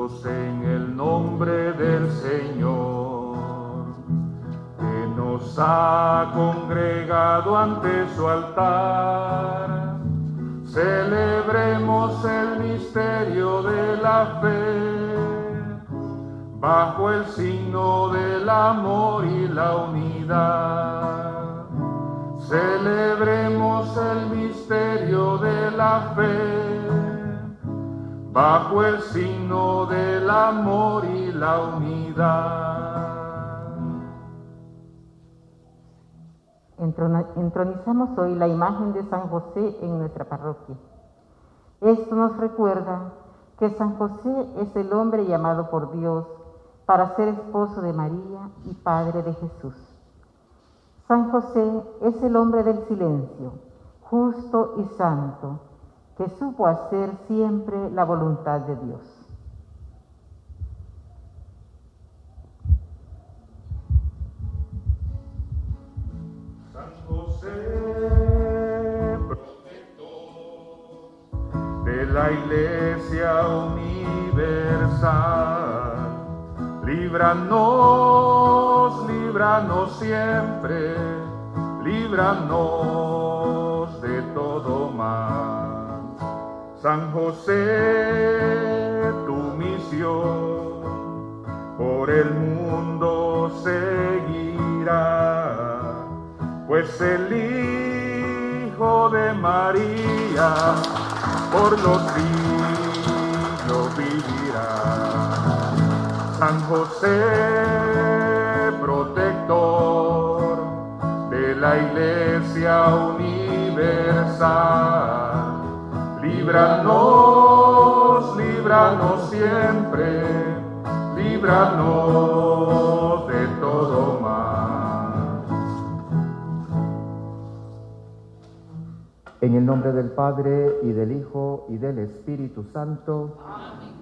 unidos en el nombre del Señor, que nos ha congregado ante su altar. Celebremos el misterio de la fe, bajo el signo del amor y la unidad. Celebremos el misterio de la fe, bajo el signo del amor y la unidad. Entronizamos hoy la imagen de San José en nuestra parroquia. Esto nos recuerda que San José es el hombre llamado por Dios para ser esposo de María y padre de Jesús. San José es el hombre del silencio, justo y santo, que supo hacer siempre la voluntad de Dios. San José, protector de la Iglesia universal, líbranos, líbranos siempre, líbranos de todo mal. San José, tu misión por el mundo seguirá, pues el Hijo de María por los siglos vivirá. San José, protector de la Iglesia universal, líbranos, líbranos siempre, líbranos de todo mal. En el nombre del Padre, y del Hijo, y del Espíritu Santo. Amén.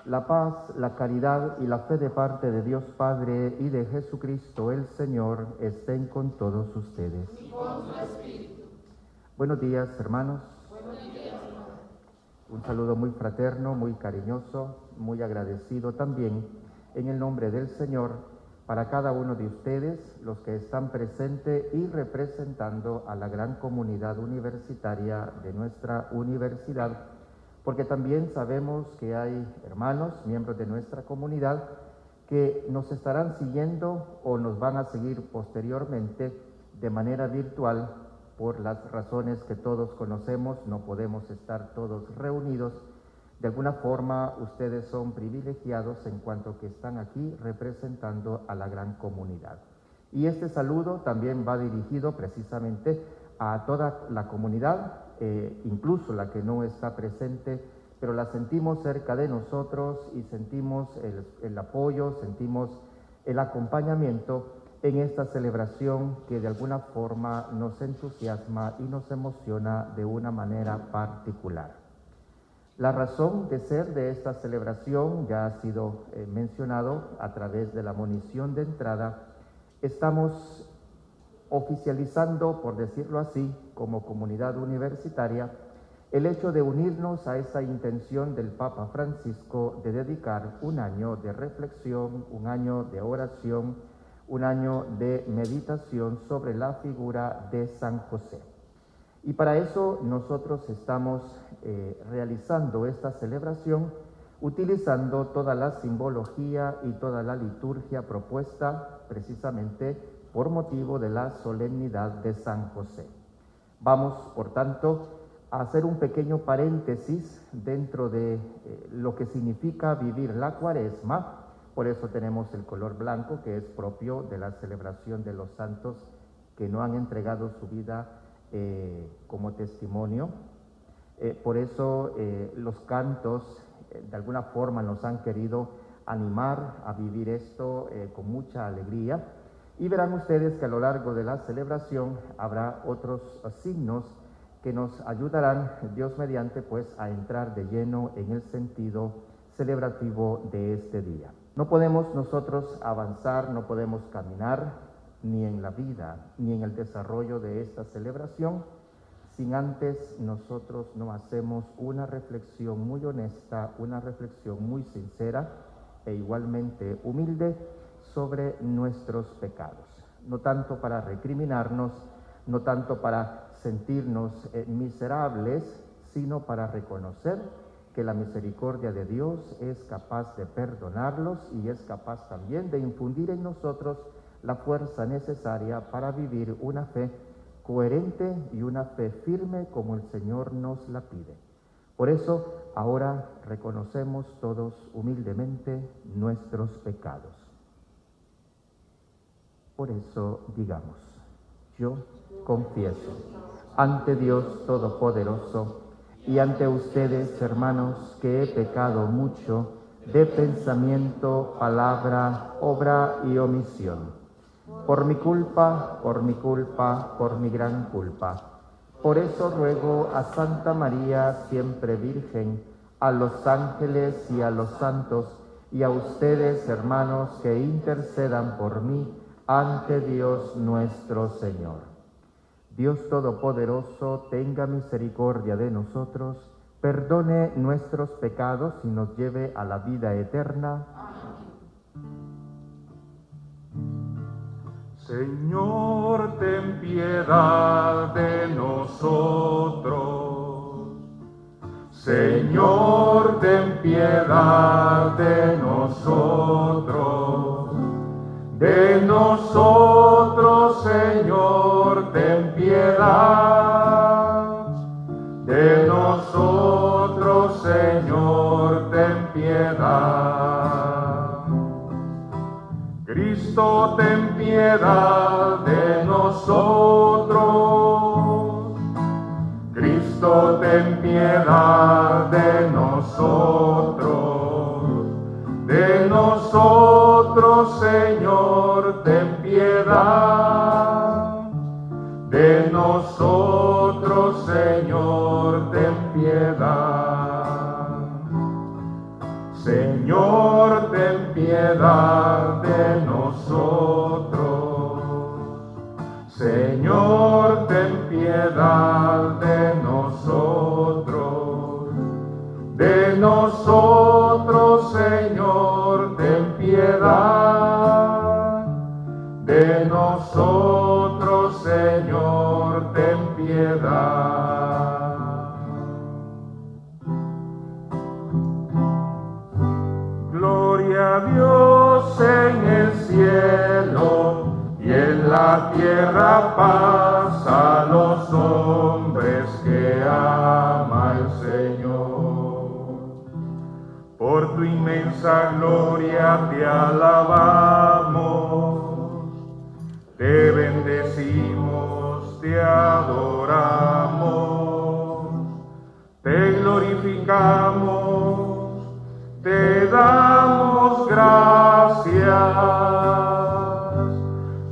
La paz, la caridad y la fe de parte de Dios Padre y de Jesucristo el Señor estén con todos ustedes. Y con su espíritu. Buenos días, hermanos. Buenos días, hermanos. Un saludo muy fraterno, muy cariñoso, muy agradecido también en el nombre del Señor para cada uno de ustedes, los que están presentes y representando a la gran comunidad universitaria de nuestra universidad, porque también sabemos que hay hermanos, miembros de nuestra comunidad, que nos estarán siguiendo o nos van a seguir posteriormente de manera virtual. Por las razones que todos conocemos, no podemos estar todos reunidos. De alguna forma, ustedes son privilegiados en cuanto que están aquí representando a la gran comunidad. Y este saludo también va dirigido precisamente a toda la comunidad, incluso la que no está presente, pero la sentimos cerca de nosotros y sentimos el apoyo, sentimos el acompañamiento en esta celebración que de alguna forma nos entusiasma y nos emociona de una manera particular. La razón de ser de esta celebración ya ha sido mencionado a través de la monición de entrada. Estamos oficializando, por decirlo así, como comunidad universitaria, el hecho de unirnos a esa intención del Papa Francisco de dedicar un año de reflexión, un año de oración, un año de meditación sobre la figura de San José. Y para eso nosotros estamos realizando esta celebración utilizando toda la simbología y toda la liturgia propuesta precisamente por motivo de la solemnidad de San José. Vamos, por tanto, a hacer un pequeño paréntesis dentro de lo que significa vivir la Cuaresma. Por eso tenemos el color blanco, que es propio de la celebración de los santos que no han entregado su vida como testimonio. Por eso los cantos de alguna forma nos han querido animar a vivir esto con mucha alegría. Y verán ustedes que a lo largo de la celebración habrá otros signos que nos ayudarán, Dios mediante, pues a entrar de lleno en el sentido celebrativo de este día. No podemos nosotros avanzar, no podemos caminar ni en la vida, ni en el desarrollo de esta celebración, sin antes nosotros no hacemos una reflexión muy honesta, una reflexión muy sincera e igualmente humilde sobre nuestros pecados. No tanto para recriminarnos, no tanto para sentirnos miserables, sino para reconocer que la misericordia de Dios es capaz de perdonarlos y es capaz también de infundir en nosotros la fuerza necesaria para vivir una fe coherente y una fe firme como el Señor nos la pide. Por eso, ahora reconocemos todos humildemente nuestros pecados. Por eso digamos, yo confieso ante Dios Todopoderoso y ante ustedes, hermanos, que he pecado mucho de pensamiento, palabra, obra y omisión. Por mi culpa, por mi gran culpa. Por eso ruego a Santa María, siempre Virgen, a los ángeles y a los santos, y a ustedes, hermanos, que intercedan por mí ante Dios nuestro Señor. Dios Todopoderoso, tenga misericordia de nosotros, perdone nuestros pecados y nos lleve a la vida eterna. Señor, ten piedad de nosotros. Señor, ten piedad de nosotros. De nosotros, Señor, ten piedad. De nosotros, Señor, ten piedad. Cristo, ten piedad de nosotros. Cristo, ten piedad de nosotros. De nosotros, Señor, ten piedad. De nosotros, Señor, ten piedad. Señor, ten piedad de nosotros. Señor, ten piedad de nosotros. De nosotros, Señor, ten piedad. De nosotros, Señor, ten piedad. Gloria a Dios en el cielo y en la tierra paz a los hombres que ama el Señor. Por tu inmensa gloria te alabamos, te bendecimos, te adoramos, te glorificamos. Te damos gracias.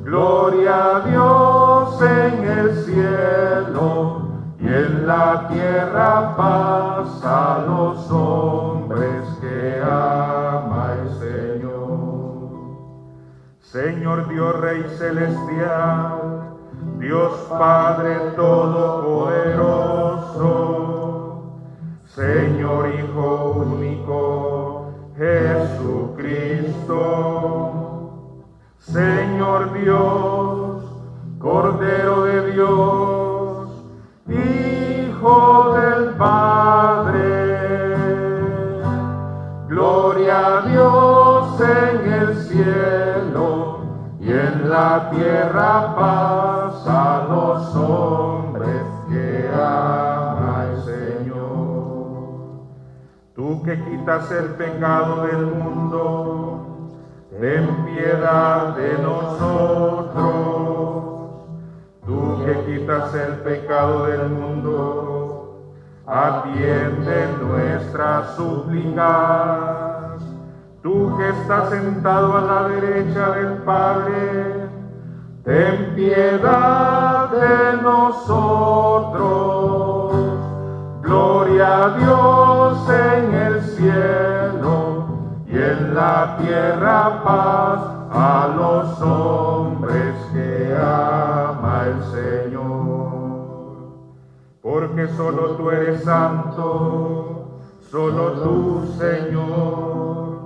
Gloria a Dios en el cielo y en la tierra paz a los hombres que ama el Señor. Señor Dios Rey celestial, Dios Padre todopoderoso, Señor Hijo único, Jesucristo, Señor Dios, Cordero de Dios, Hijo del Padre. Gloria a Dios en el cielo y en la tierra paz a los hombres que ama el Señor. Tú que quitas el pecado del mundo, ten piedad de nosotros. Tú que quitas el pecado del mundo, atiende nuestras súplicas. Tú que estás sentado a la derecha del Padre, ten piedad de nosotros. Gloria a Dios en el cielo y en la tierra paz a los hombres que ama el Señor. solo tú eres santo, solo tú, Señor,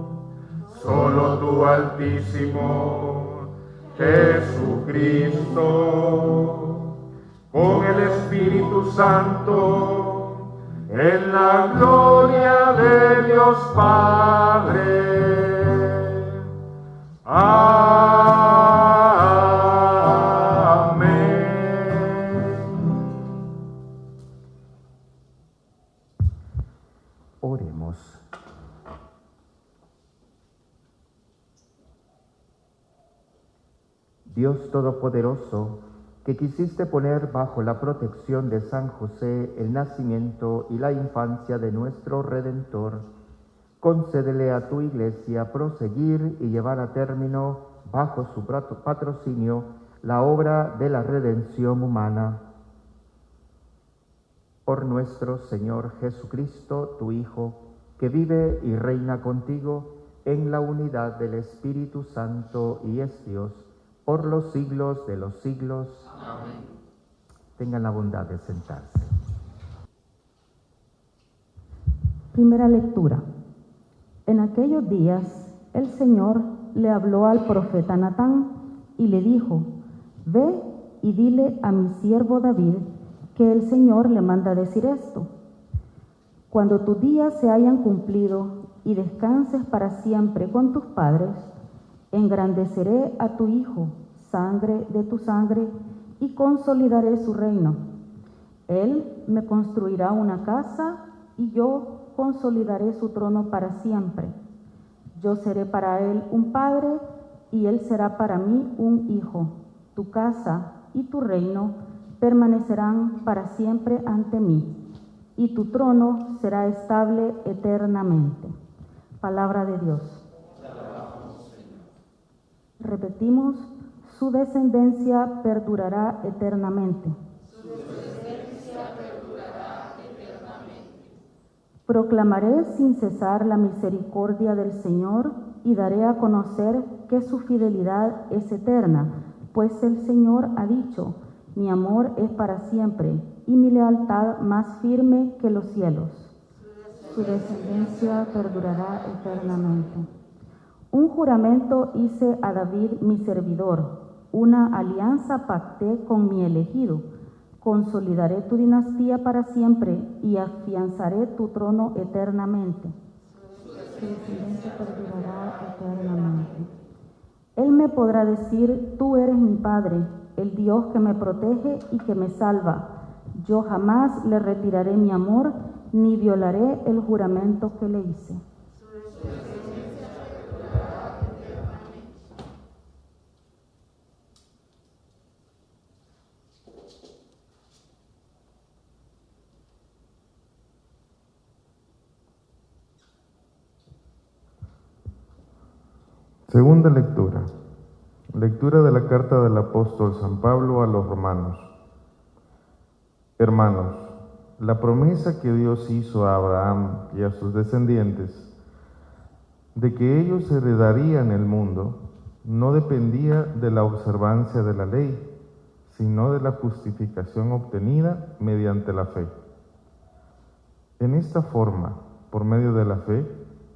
solo tú, Altísimo, Jesucristo, con el Espíritu Santo, en la gloria de Dios Padre. Oremos. Dios Todopoderoso, que quisiste poner bajo la protección de San José el nacimiento y la infancia de nuestro Redentor, concédele a tu Iglesia proseguir y llevar a término, bajo su patrocinio, la obra de la redención humana. Por nuestro Señor Jesucristo, tu Hijo, que vive y reina contigo en la unidad del Espíritu Santo y es Dios, por los siglos de los siglos. Amén. Tengan la bondad de sentarse. Primera lectura. En aquellos días el Señor le habló al profeta Natán y le dijo: Ve y dile a mi siervo David que el Señor le manda decir esto: Cuando tus días se hayan cumplido y descanses para siempre con tus padres, engrandeceré a tu hijo, sangre de tu sangre, y consolidaré su reino. Él me construirá una casa y yo consolidaré su trono para siempre. Yo seré para él un padre y él será para mí un hijo. Tu casa y tu reino permanecerán para siempre ante mí, y tu trono será estable eternamente. Palabra de Dios. Repetimos: su descendencia perdurará eternamente. Su descendencia perdurará eternamente. Proclamaré sin cesar la misericordia del Señor y daré a conocer que su fidelidad es eterna, pues el Señor ha dicho: mi amor es para siempre y mi lealtad más firme que los cielos. Su descendencia perdurará eternamente. Un juramento hice a David mi servidor, una alianza pacté con mi elegido. Consolidaré tu dinastía para siempre y afianzaré tu trono eternamente. Su descendencia perdurará eternamente. Él me podrá decir: tú eres mi Padre, el Dios que me protege y que me salva. Yo jamás le retiraré mi amor, ni violaré el juramento que le hice. Segunda lectura. Lectura de la carta del apóstol San Pablo a los romanos. Hermanos, la promesa que Dios hizo a Abraham y a sus descendientes de que ellos heredarían el mundo no dependía de la observancia de la ley, sino de la justificación obtenida mediante la fe. En esta forma, por medio de la fe,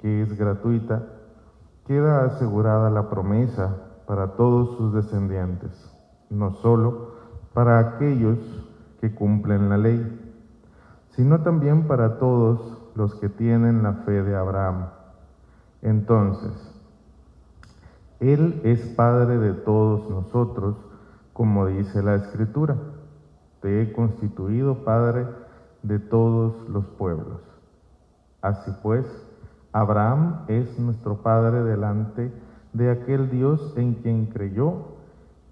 que es gratuita, queda asegurada la promesa para todos sus descendientes, no solo para aquellos que cumplen la ley, sino también para todos los que tienen la fe de Abraham. Entonces, Él es Padre de todos nosotros, como dice la Escritura: te he constituido Padre de todos los pueblos. Así pues, Abraham es nuestro Padre delante de aquel Dios en quien creyó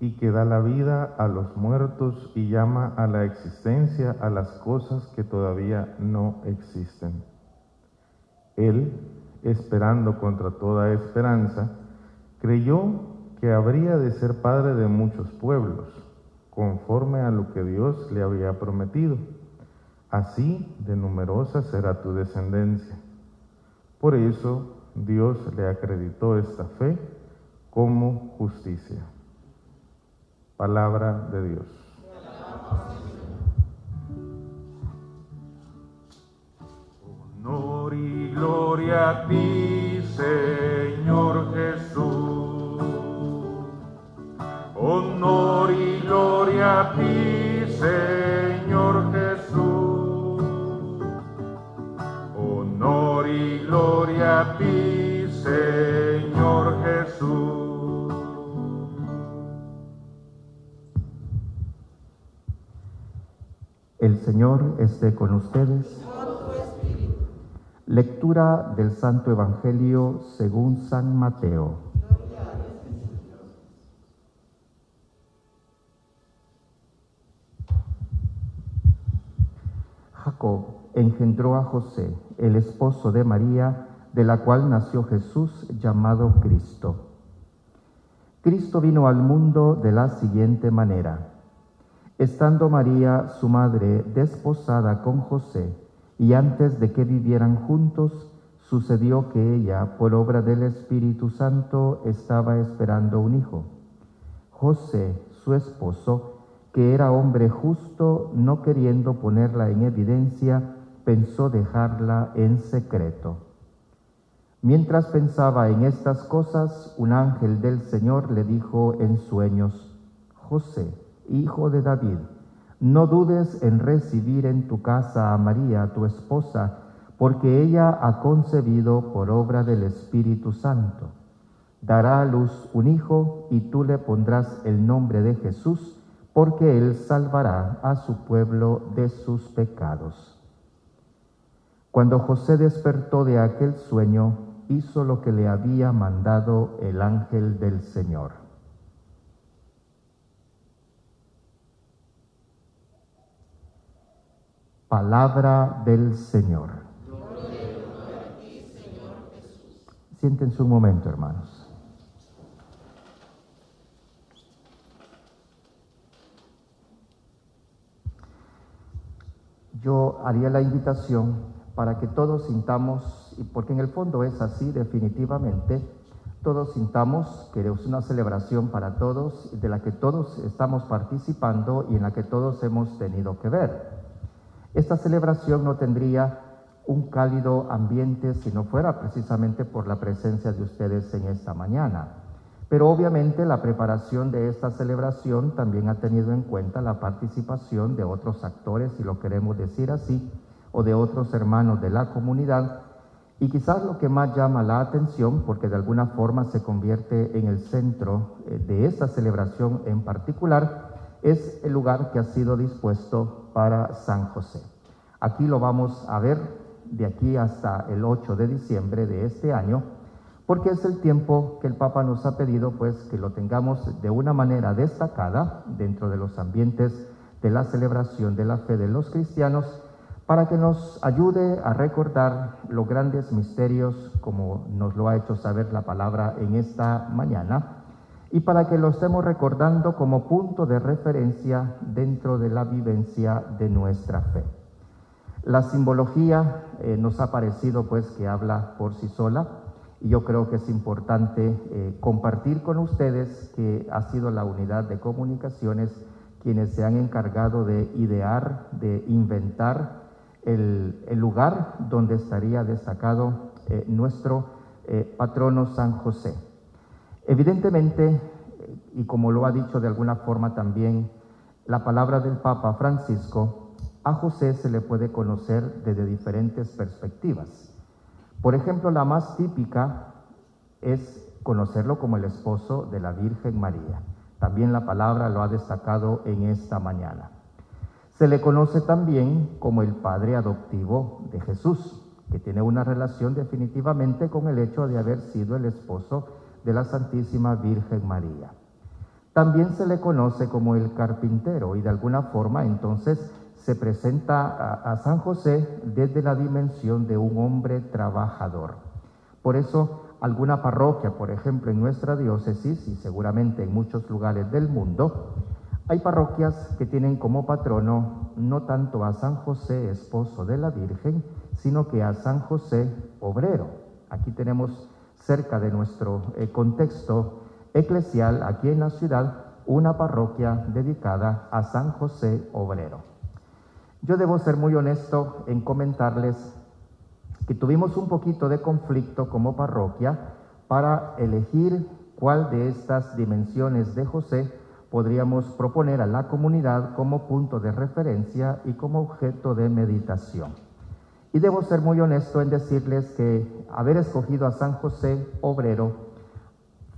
y que da la vida a los muertos y llama a la existencia a las cosas que todavía no existen. Él, esperando contra toda esperanza, creyó que habría de ser padre de muchos pueblos, conforme a lo que Dios le había prometido. Así de numerosa será tu descendencia. Por eso Dios le acreditó esta fe como justicia. Palabra de Dios. gloria a ti, Señor Jesús. Honor y gloria a ti, Señor Jesús. Honor y gloria a ti, Señor Jesús. El Señor esté con ustedes. Lectura del Santo Evangelio según San Mateo. Jacob engendró a José, el esposo de María, de la cual nació Jesús llamado Cristo. Cristo vino al mundo de la siguiente manera. Estando María, su madre, desposada con José, y antes de que vivieran juntos, sucedió que ella, por obra del Espíritu Santo, estaba esperando un hijo. José, su esposo, que era hombre justo, no queriendo ponerla en evidencia, pensó dejarla en secreto. Mientras pensaba en estas cosas, un ángel del Señor le dijo en sueños: José, hijo de David, no dudes en recibir en tu casa a María, tu esposa, porque ella ha concebido por obra del Espíritu Santo. Dará a luz un hijo y tú le pondrás el nombre de Jesús, porque él salvará a su pueblo de sus pecados. Cuando José despertó de aquel sueño, hizo lo que le había mandado el ángel del Señor. Palabra del Señor. Gloria a ti, Señor Jesús. Siéntense un momento, hermanos. Yo haría la invitación para que todos sintamos, y porque en el fondo es así definitivamente, todos sintamos que es una celebración para todos, de la que todos estamos participando y en la que todos hemos tenido que ver. Esta celebración no tendría un cálido ambiente si no fuera precisamente por la presencia de ustedes en esta mañana. Pero obviamente la preparación de esta celebración también ha tenido en cuenta la participación de otros actores, si lo queremos decir así, o de otros hermanos de la comunidad. Y quizás lo que más llama la atención, porque de alguna forma se convierte en el centro de esta celebración en particular, es el lugar que ha sido dispuesto para San José. Aquí lo vamos a ver de aquí hasta el 8 de diciembre de este año, porque es el tiempo que el Papa nos ha pedido pues que lo tengamos de una manera destacada dentro de los ambientes de la celebración de la fe de los cristianos, para que nos ayude a recordar los grandes misterios, como nos lo ha hecho saber la palabra en esta mañana, y para que lo estemos recordando como punto de referencia dentro de la vivencia de nuestra fe. La simbología nos ha parecido pues que habla por sí sola, y yo creo que es importante compartir con ustedes que ha sido la unidad de comunicaciones quienes se han encargado de idear, de inventar el lugar donde estaría destacado nuestro patrono San José. Evidentemente, y como lo ha dicho de alguna forma también la palabra del Papa Francisco, a José se le puede conocer desde diferentes perspectivas. Por ejemplo, la más típica es conocerlo como el esposo de la Virgen María. También la palabra lo ha destacado en esta mañana. Se le conoce también como el padre adoptivo de Jesús, que tiene una relación definitivamente con el hecho de haber sido el esposo de la Santísima Virgen María. También se le conoce como el carpintero y de alguna forma entonces se presenta a San José desde la dimensión de un hombre trabajador. Por eso alguna parroquia, por ejemplo en nuestra diócesis y seguramente en muchos lugares del mundo, hay parroquias que tienen como patrono no tanto a San José, esposo de la Virgen, sino que a San José, obrero. Aquí tenemos cerca de nuestro contexto eclesial, aquí en la ciudad, una parroquia dedicada a San José Obrero. Yo debo ser muy honesto en comentarles que tuvimos un poquito de conflicto como parroquia para elegir cuál de estas dimensiones de José podríamos proponer a la comunidad como punto de referencia y como objeto de meditación. Y debo ser muy honesto en decirles que haber escogido a San José obrero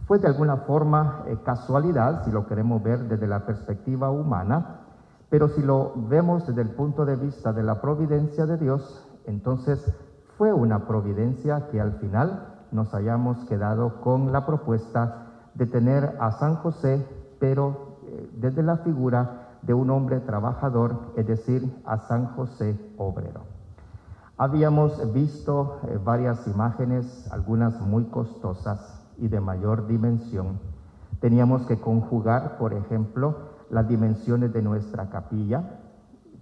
fue de alguna forma casualidad, si lo queremos ver desde la perspectiva humana, pero si lo vemos desde el punto de vista de la providencia de Dios, entonces fue una providencia que al final nos hayamos quedado con la propuesta de tener a San José, pero desde la figura de un hombre trabajador, es decir, a San José obrero. Habíamos visto varias imágenes, algunas muy costosas y de mayor dimensión. Teníamos que conjugar, por ejemplo, las dimensiones de nuestra capilla,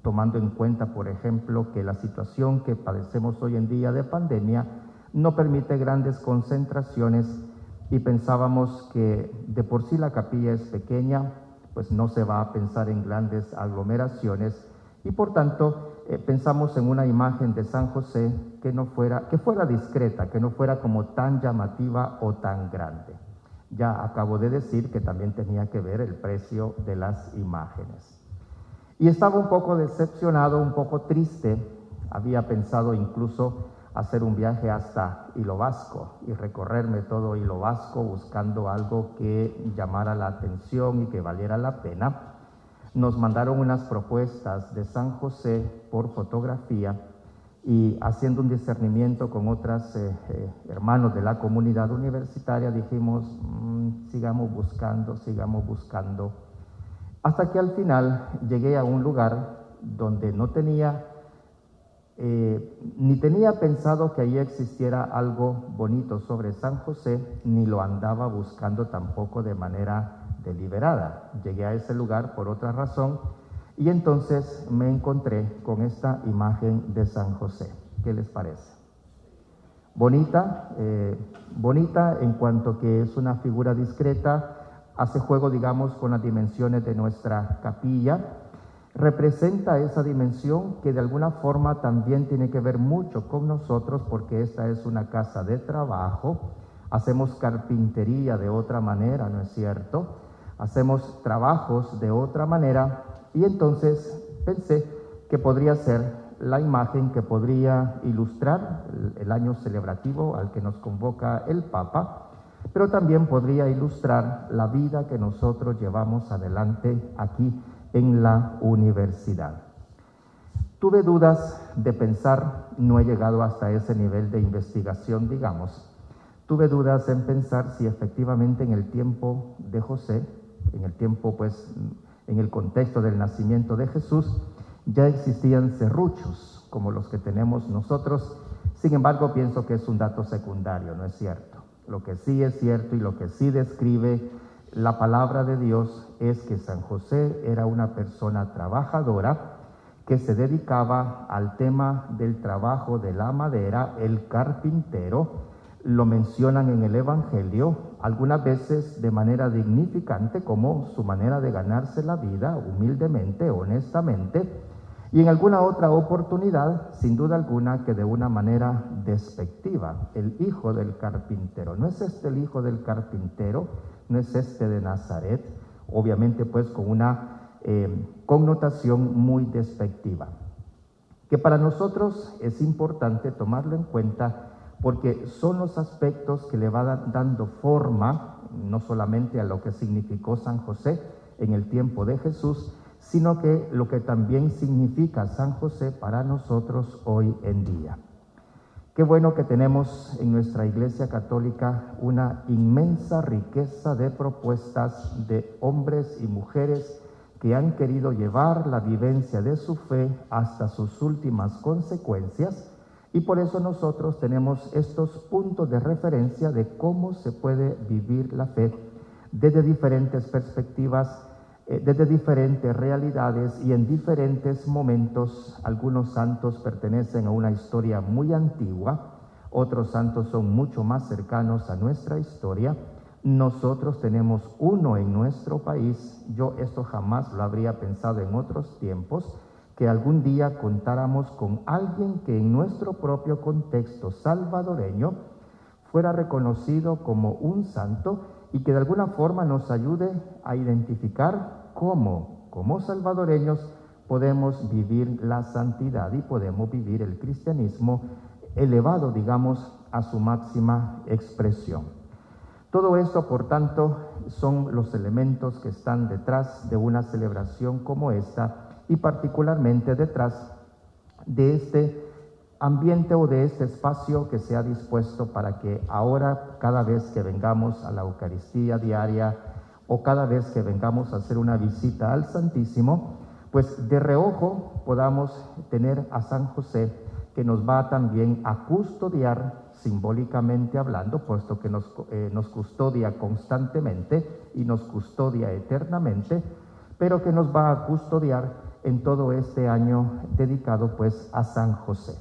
tomando en cuenta, por ejemplo, que la situación que padecemos hoy en día de pandemia no permite grandes concentraciones y pensábamos que de por sí la capilla es pequeña, pues no se va a pensar en grandes aglomeraciones y por tanto pensamos en una imagen de San José que fuera discreta, que no fuera como tan llamativa o tan grande. Ya acabo de decir que también tenía que ver el precio de las imágenes. Y estaba un poco decepcionado, un poco triste. Había pensado incluso hacer un viaje hasta Hilo Vasco y recorrerme todo Hilo Vasco buscando algo que llamara la atención y que valiera la pena. Nos mandaron unas propuestas de San José por fotografía y haciendo un discernimiento con otros hermanos de la comunidad universitaria dijimos, sigamos buscando, hasta que al final llegué a un lugar donde no tenía, ni tenía pensado que allí existiera algo bonito sobre San José, ni lo andaba buscando tampoco de manera deliberada. Llegué a ese lugar por otra razón y entonces me encontré con esta imagen de San José. ¿Qué les parece? Bonita, bonita en cuanto que es una figura discreta, hace juego, digamos, con las dimensiones de nuestra capilla, representa esa dimensión que de alguna forma también tiene que ver mucho con nosotros porque esta es una casa de trabajo, hacemos carpintería de otra manera, ¿no es cierto? Hacemos trabajos de otra manera y entonces pensé que podría ser la imagen que podría ilustrar el año celebrativo al que nos convoca el Papa, pero también podría ilustrar la vida que nosotros llevamos adelante aquí en la universidad. Tuve dudas de pensar, no he llegado hasta ese nivel de investigación, digamos. Tuve dudas en pensar si efectivamente en el tiempo de José, en el tiempo pues, en el contexto del nacimiento de Jesús, ya existían serruchos como los que tenemos nosotros. Sin embargo, pienso que es un dato secundario, ¿no es cierto? Lo que sí es cierto y lo que sí describe la palabra de Dios es que San José era una persona trabajadora que se dedicaba al tema del trabajo de la madera, el carpintero. Lo mencionan en el Evangelio, algunas veces de manera dignificante, como su manera de ganarse la vida, humildemente, honestamente, y en alguna otra oportunidad, sin duda alguna, que de una manera despectiva, el hijo del carpintero. ¿No es este el hijo del carpintero? ¿No es este de Nazaret? Obviamente, pues, con una connotación muy despectiva, que para nosotros es importante tomarlo en cuenta porque son los aspectos que le van dando forma, no solamente a lo que significó San José en el tiempo de Jesús, sino que lo que también significa San José para nosotros hoy en día. Qué bueno que tenemos en nuestra Iglesia Católica una inmensa riqueza de propuestas de hombres y mujeres que han querido llevar la vivencia de su fe hasta sus últimas consecuencias, y por eso nosotros tenemos estos puntos de referencia de cómo se puede vivir la fe desde diferentes perspectivas, desde diferentes realidades y en diferentes momentos. Algunos santos pertenecen a una historia muy antigua, otros santos son mucho más cercanos a nuestra historia. Nosotros tenemos uno en nuestro país, yo esto jamás lo habría pensado en otros tiempos, que algún día contáramos con alguien que en nuestro propio contexto salvadoreño fuera reconocido como un santo y que de alguna forma nos ayude a identificar cómo, como salvadoreños, podemos vivir la santidad y podemos vivir el cristianismo elevado, digamos, a su máxima expresión. Todo esto, por tanto, son los elementos que están detrás de una celebración como esta y particularmente detrás de este ambiente o de este espacio que se ha dispuesto para que ahora, cada vez que vengamos a la Eucaristía diaria o cada vez que vengamos a hacer una visita al Santísimo, pues de reojo podamos tener a San José, que nos va también a custodiar, simbólicamente hablando, puesto que nos custodia constantemente y nos custodia eternamente, pero que nos va a custodiar en todo este año dedicado pues a San José.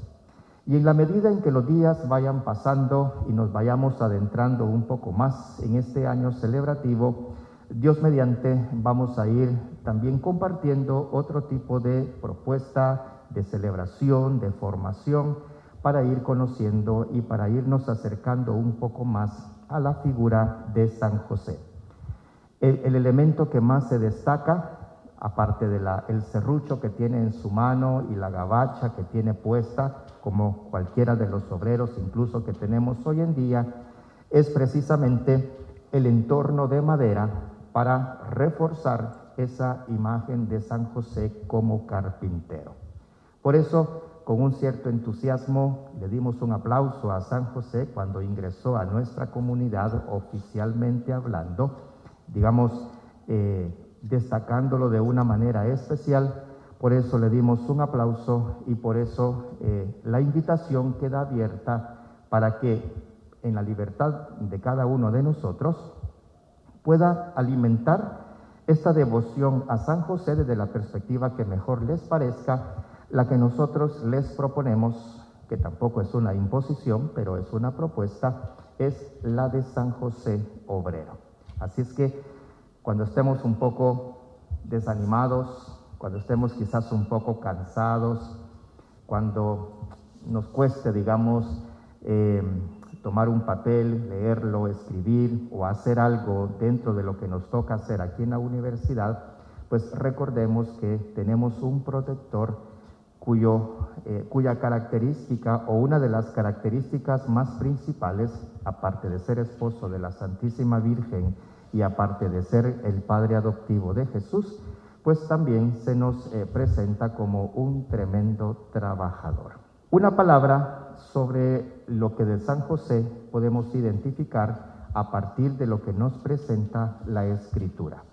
Y en la medida en que los días vayan pasando y nos vayamos adentrando un poco más en este año celebrativo, Dios mediante vamos a ir también compartiendo otro tipo de propuesta, de celebración, de formación, para ir conociendo y para irnos acercando un poco más a la figura de San José. El elemento que más se destaca, aparte de el serrucho que tiene en su mano y la gabacha que tiene puesta, como cualquiera de los obreros incluso que tenemos hoy en día, es precisamente el entorno de madera para reforzar esa imagen de San José como carpintero. Por eso, con un cierto entusiasmo, le dimos un aplauso a San José cuando ingresó a nuestra comunidad oficialmente hablando, digamos, destacándolo de una manera especial. Por eso le dimos un aplauso y por eso la invitación queda abierta para que en la libertad de cada uno de nosotros pueda alimentar esta devoción a San José desde la perspectiva que mejor les parezca. La que nosotros les proponemos, que tampoco es una imposición, pero es una propuesta, es la de San José Obrero. Así es que cuando estemos un poco desanimados, cuando estemos quizás un poco cansados, cuando nos cueste, digamos, tomar un papel, leerlo, escribir o hacer algo dentro de lo que nos toca hacer aquí en la universidad, pues recordemos que tenemos un protector cuya característica o una de las características más principales, aparte de ser esposo de la Santísima Virgen y aparte de ser el padre adoptivo de Jesús, pues también se nos presenta como un tremendo trabajador. Una palabra sobre lo que de San José podemos identificar a partir de lo que nos presenta la Escritura.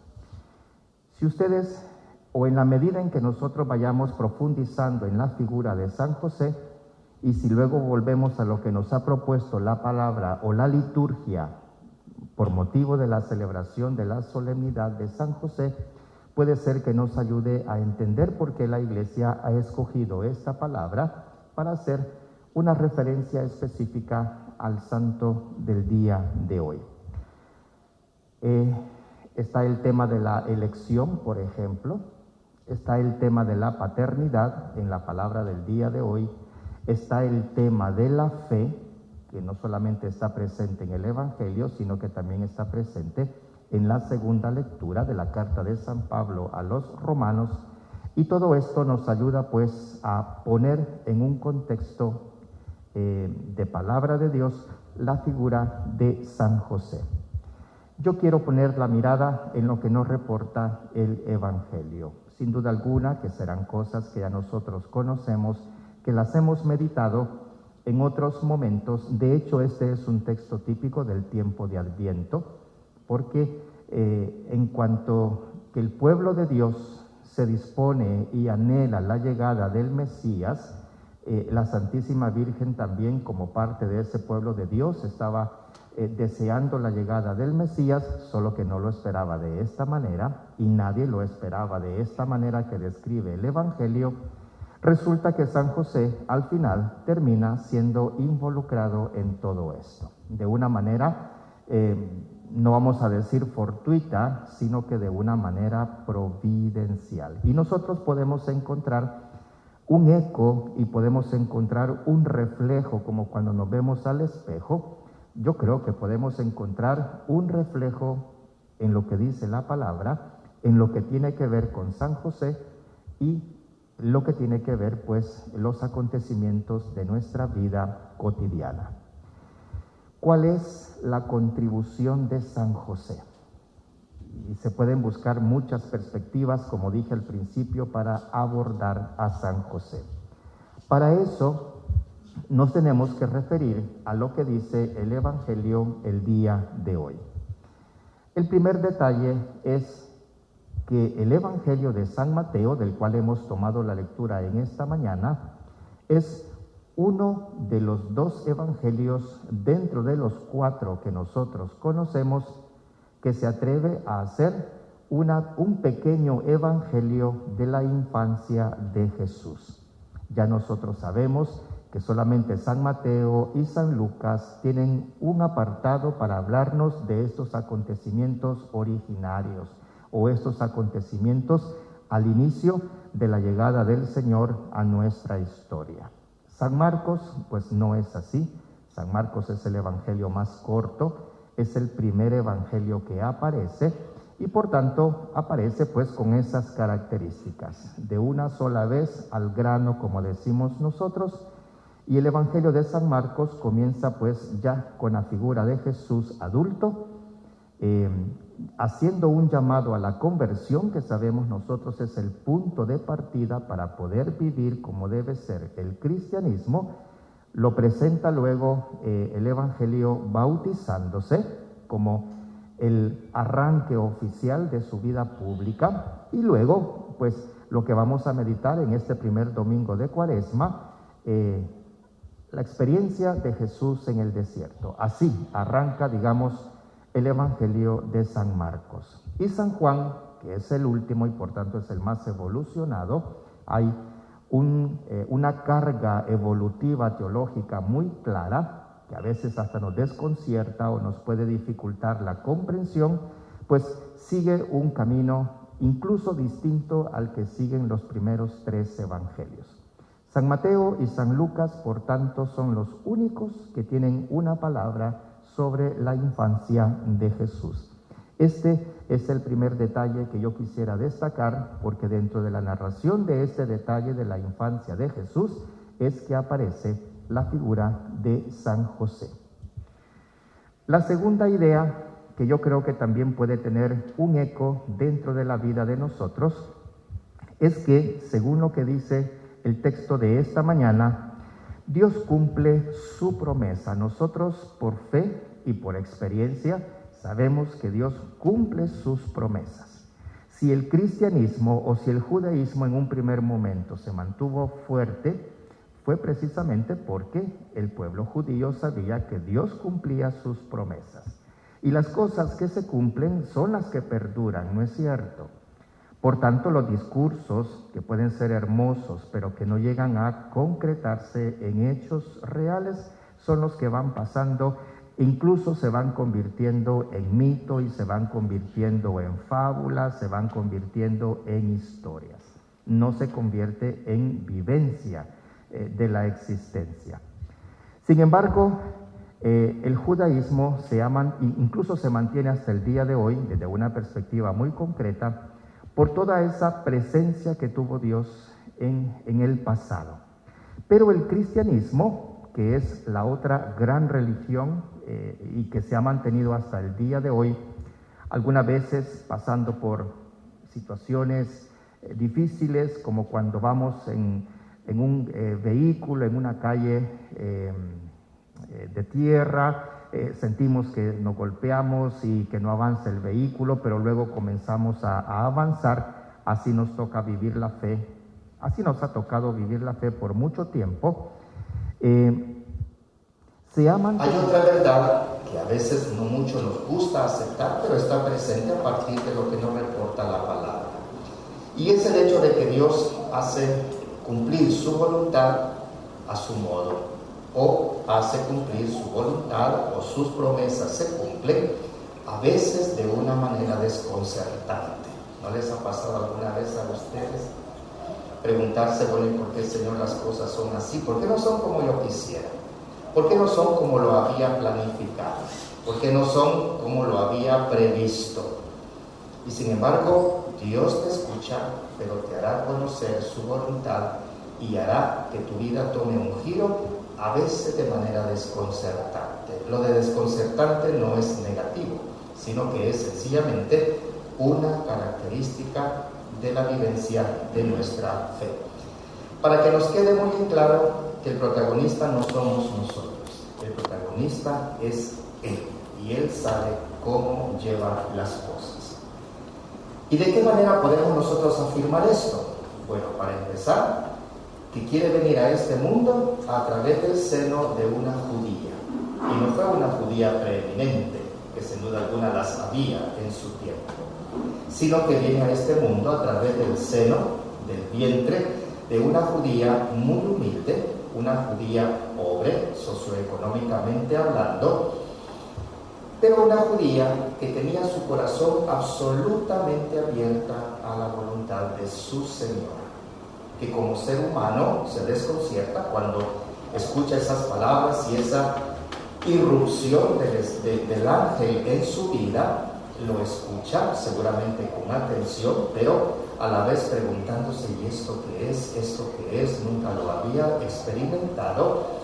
Si ustedes, o en la medida en que nosotros vayamos profundizando en la figura de San José, y si luego volvemos a lo que nos ha propuesto la palabra o la liturgia por motivo de la celebración de la solemnidad de San José, puede ser que nos ayude a entender por qué la Iglesia ha escogido esta palabra para hacer una referencia específica al santo del día de hoy. Está el tema de la elección, por ejemplo. Está el tema de la paternidad en la palabra del día de hoy. Está el tema de la fe, que no solamente está presente en el Evangelio, sino que también está presente en la segunda lectura de la carta de San Pablo a los romanos. Y todo esto nos ayuda pues a poner en un contexto de palabra de Dios la figura de San José. Yo quiero poner la mirada en lo que nos reporta el Evangelio. Sin duda alguna que serán cosas que ya nosotros conocemos, que las hemos meditado en otros momentos. De hecho, este es un texto típico del tiempo de Adviento, porque en cuanto que el pueblo de Dios se dispone y anhela la llegada del Mesías, la Santísima Virgen también, como parte de ese pueblo de Dios, estaba deseando la llegada del Mesías, solo que no lo esperaba de esta manera, y nadie lo esperaba de esta manera que describe el Evangelio. Resulta que San José, al final, termina siendo involucrado en todo esto, de una manera, no vamos a decir fortuita, sino que de una manera providencial. Y nosotros podemos encontrar un eco y podemos encontrar un reflejo, como cuando nos vemos al espejo, yo creo que podemos encontrar un reflejo en lo que dice la palabra, en lo que tiene que ver con San José y lo que tiene que ver, pues, los acontecimientos de nuestra vida cotidiana. ¿Cuál es la contribución de San José? Y se pueden buscar muchas perspectivas, como dije al principio, para abordar a San José. Para eso nos tenemos que referir a lo que dice el Evangelio el día de hoy. El primer detalle es que el Evangelio de San Mateo, del cual hemos tomado la lectura en esta mañana, es uno de los dos evangelios dentro de los 4 que nosotros conocemos que se atreve a hacer un pequeño evangelio de la infancia de Jesús. Ya nosotros sabemos que solamente San Mateo y San Lucas tienen un apartado para hablarnos de estos acontecimientos originarios o estos acontecimientos al inicio de la llegada del Señor a nuestra historia. San Marcos, pues no es así. San Marcos es el evangelio más corto, es el primer evangelio que aparece y por tanto aparece pues con esas características, de una sola vez al grano, como decimos nosotros, y el evangelio de San Marcos comienza pues ya con la figura de Jesús adulto, haciendo un llamado a la conversión, que sabemos nosotros es el punto de partida para poder vivir como debe ser el cristianismo. Lo presenta luego el Evangelio bautizándose como el arranque oficial de su vida pública, y luego pues lo que vamos a meditar en este primer domingo de Cuaresma, la experiencia de Jesús en el desierto. Así arranca, digamos, el Evangelio de San Marcos. Y San Juan, que es el último y por tanto es el más evolucionado, hay una carga evolutiva teológica muy clara, que a veces hasta nos desconcierta o nos puede dificultar la comprensión, pues sigue un camino incluso distinto al que siguen los primeros 3 evangelios. San Mateo y San Lucas, por tanto, son los únicos que tienen una palabra sobre la infancia de Jesús. Este es el primer detalle que yo quisiera destacar, porque dentro de la narración de este detalle de la infancia de Jesús es que aparece la figura de San José. La segunda idea, que yo creo que también puede tener un eco dentro de la vida de nosotros, es que, según lo que dice el texto de esta mañana, Dios cumple su promesa. Nosotros, por fe y por experiencia, sabemos que Dios cumple sus promesas. Si el cristianismo o si el judaísmo en un primer momento se mantuvo fuerte, fue precisamente porque el pueblo judío sabía que Dios cumplía sus promesas. Y las cosas que se cumplen son las que perduran, ¿no es cierto? Por tanto, los discursos que pueden ser hermosos, pero que no llegan a concretarse en hechos reales, son los que van pasando, incluso se van convirtiendo en mito y se van convirtiendo en fábulas, se van convirtiendo en historias. No se convierte en vivencia de la existencia. Sin embargo, el judaísmo incluso se mantiene hasta el día de hoy, desde una perspectiva muy concreta, por toda esa presencia que tuvo Dios en el pasado. Pero el cristianismo, que es la otra gran religión y que se ha mantenido hasta el día de hoy, algunas veces pasando por situaciones difíciles, como cuando vamos en un vehículo, en una calle de tierra, sentimos que nos golpeamos y que no avanza el vehículo, pero luego comenzamos a avanzar. Así nos toca vivir la fe, así nos ha tocado vivir la fe por mucho tiempo. Hay otra verdad que a veces no mucho nos gusta aceptar, pero está presente a partir de lo que nos reporta la palabra. Y es el hecho de que Dios hace cumplir su voluntad a su modo, o hace cumplir su voluntad o sus promesas se cumplen a veces de una manera desconcertante. ¿No les ha pasado alguna vez a ustedes preguntarse, bueno, ¿y por qué, Señor, las cosas son así? ¿Por qué no son como yo quisiera? ¿Por qué no son como lo había planificado? ¿Por qué no son como lo había previsto? Y sin embargo, Dios te escucha, pero te hará conocer su voluntad y hará que tu vida tome un giro, a veces de manera desconcertante. Lo de desconcertante no es negativo, sino que es sencillamente una característica de la vivencia de nuestra fe. Para que nos quede muy claro que el protagonista no somos nosotros, el protagonista es Él, y Él sabe cómo lleva las cosas. ¿Y de qué manera podemos nosotros afirmar esto? Bueno, para empezar, que quiere venir a este mundo a través del seno de una judía, y no fue una judía preeminente, que sin duda alguna las había en su tiempo, sino que viene a este mundo a través del seno, del vientre, de una judía muy humilde, una judía pobre, socioeconómicamente hablando, pero una judía que tenía su corazón absolutamente abierta a la voluntad de su Señor, que como ser humano se desconcierta cuando escucha esas palabras y esa irrupción del ángel en su vida. Lo escucha seguramente con atención, pero a la vez preguntándose, ¿y esto qué es? ¿Esto qué es? Nunca lo había experimentado.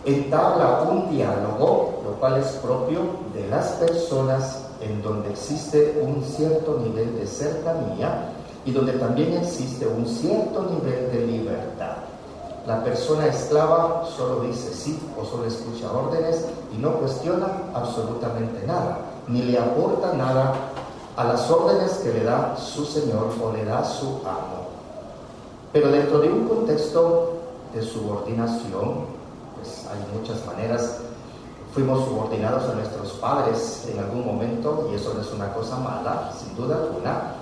Entabla un diálogo, lo cual es propio de las personas en donde existe un cierto nivel de cercanía y donde también existe un cierto nivel de libertad. La persona esclava solo dice sí o solo escucha órdenes y no cuestiona absolutamente nada, ni le aporta nada a las órdenes que le da su Señor o le da su amo. Pero dentro de un contexto de subordinación, pues hay muchas maneras. Fuimos subordinados a nuestros padres en algún momento y eso no es una cosa mala, sin duda alguna.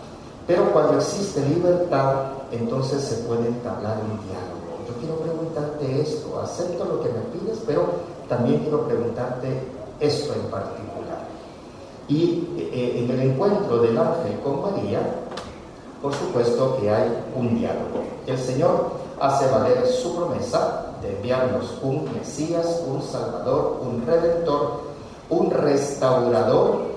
Pero cuando existe libertad, entonces se puede entablar un diálogo. Yo quiero preguntarte esto, acepto lo que me pides, pero también quiero preguntarte esto en particular. Y en el encuentro del ángel con María, por supuesto que hay un diálogo. El Señor hace valer su promesa de enviarnos un Mesías, un Salvador, un Redentor, un restaurador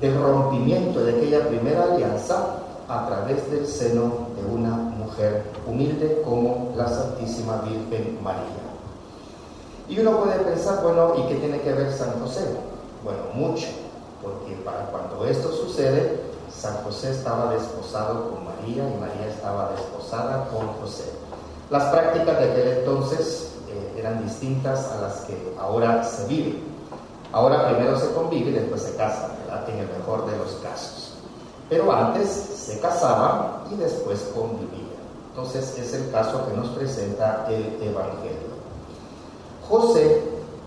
del rompimiento de aquella primera alianza a través del seno de una mujer humilde como la Santísima Virgen María. Y uno puede pensar, bueno, ¿y qué tiene que ver San José? Bueno, mucho, porque para cuando esto sucede, San José estaba desposado con María y María estaba desposada con José. Las prácticas de aquel entonces eran distintas a las que ahora se viven. Ahora primero se convive y después se casan, ¿verdad? En el mejor de los casos. Pero antes se casaban y después convivían. Entonces es el caso que nos presenta el Evangelio. José,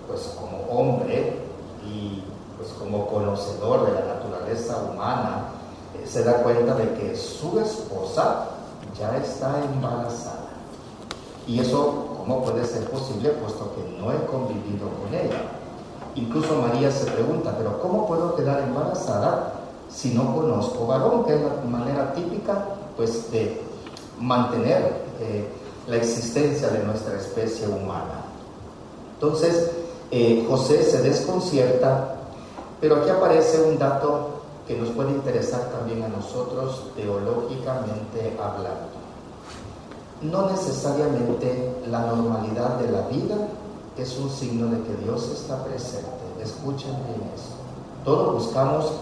pues como hombre y pues como conocedor de la naturaleza humana, se da cuenta de que su esposa ya está embarazada. Y eso, ¿cómo puede ser posible? Puesto que no he convivido con ella. Incluso María se pregunta, ¿pero cómo puedo quedar embarazada si no conozco varón? Que es la manera típica, pues, de mantener la existencia de nuestra especie humana. Entonces, José se desconcierta, pero aquí aparece un dato que nos puede interesar también a nosotros teológicamente hablando. No necesariamente la normalidad de la vida es un signo de que Dios está presente. Escuchen bien eso. Todos buscamos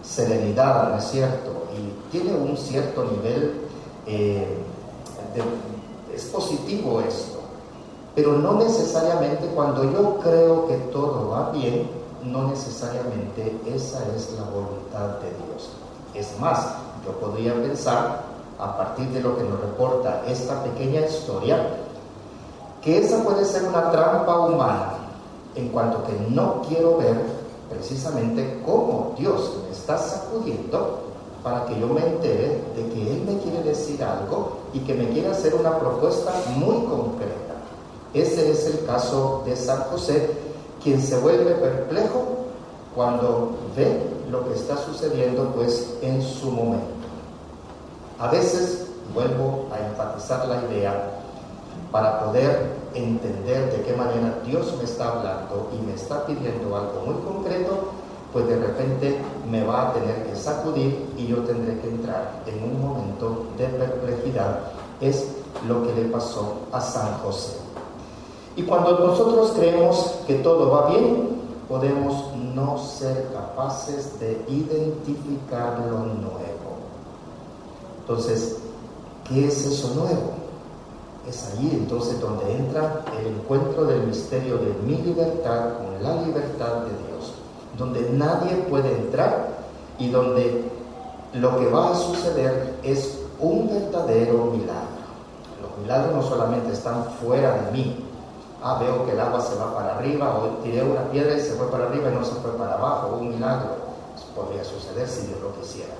serenidad, ¿no es cierto? Y tiene un cierto nivel, es positivo esto. Pero no necesariamente cuando yo creo que todo va bien, no necesariamente esa es la voluntad de Dios. Es más, yo podría pensar, a partir de lo que nos reporta esta pequeña historia, que esa puede ser una trampa humana, en cuanto que no quiero ver precisamente cómo Dios me está sacudiendo para que yo me entere de que Él me quiere decir algo y que me quiere hacer una propuesta muy concreta. Ese es el caso de San José, quien se vuelve perplejo cuando ve lo que está sucediendo pues en su momento. A veces vuelvo a enfatizar la idea para poder entender de qué manera Dios me está hablando y me está pidiendo algo muy concreto, pues de repente me va a tener que sacudir y yo tendré que entrar en un momento de perplejidad. Es lo que le pasó a San José. Y cuando nosotros creemos que todo va bien, podemos no ser capaces de identificar lo nuevo. Entonces, ¿qué es eso nuevo? Es allí entonces donde entra el encuentro del misterio de mi libertad con la libertad de Dios, donde nadie puede entrar y donde lo que va a suceder es un verdadero milagro. Los milagros no solamente están fuera de mí. Veo que el agua se va para arriba, o tiré una piedra y se fue para arriba y no se fue para abajo, un milagro. Eso podría suceder si Dios lo quisiera.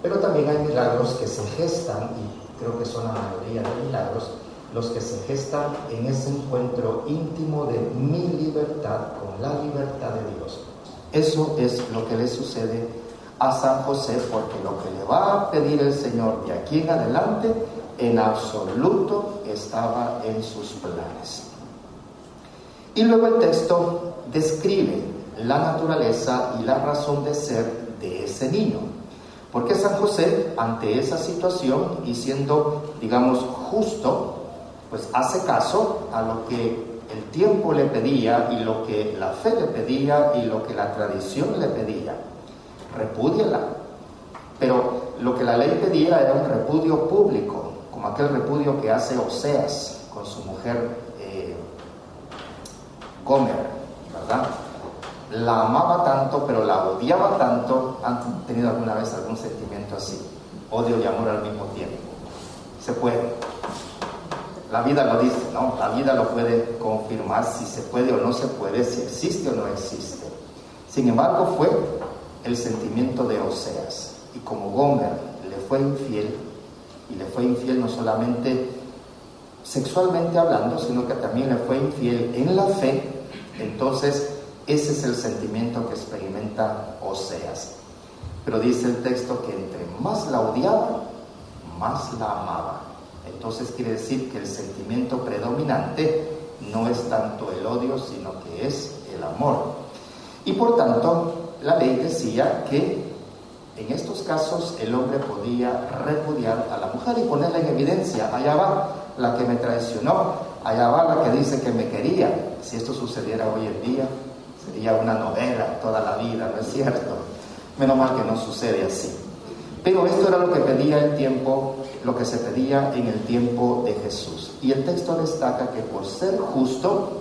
Pero también hay milagros que se gestan, y creo que son la mayoría de milagros, los que se gestan en ese encuentro íntimo de mi libertad con la libertad de Dios. Eso es lo que le sucede a San José, porque lo que le va a pedir el Señor de aquí en adelante, en absoluto estaba en sus planes. Y luego el texto describe la naturaleza y la razón de ser de ese niño. Porque San José, ante esa situación y siendo, digamos, justo, pues hace caso a lo que el tiempo le pedía y lo que la fe le pedía y lo que la tradición le pedía. Repúdiala. Pero lo que la ley pedía era un repudio público, como aquel repudio que hace Oseas con su mujer Gomer, ¿verdad? La amaba tanto, pero la odiaba tanto. ¿Han tenido alguna vez algún sentimiento así? Odio y amor al mismo tiempo. Se puede. La vida lo dice, ¿no? La vida lo puede confirmar si se puede o no se puede, si existe o no existe. Sin embargo, fue el sentimiento de Oseas. Y como Gomer le fue infiel, y le fue infiel no solamente sexualmente hablando, sino que también le fue infiel en la fe, entonces ese es el sentimiento que experimenta Oseas. Pero dice el texto que entre más la odiaba, más la amaba. Entonces quiere decir que el sentimiento predominante no es tanto el odio, sino que es el amor. Y por tanto, la ley decía que en estos casos el hombre podía repudiar a la mujer y ponerla en evidencia. Allá va la que me traicionó, allá va la que dice que me quería. Si esto sucediera hoy en día, sería una novela toda la vida, ¿no es cierto? Menos mal que no sucede así. Pero esto era lo que pedía el tiempo, lo que se pedía en el tiempo de Jesús. Y el texto destaca que por ser justo,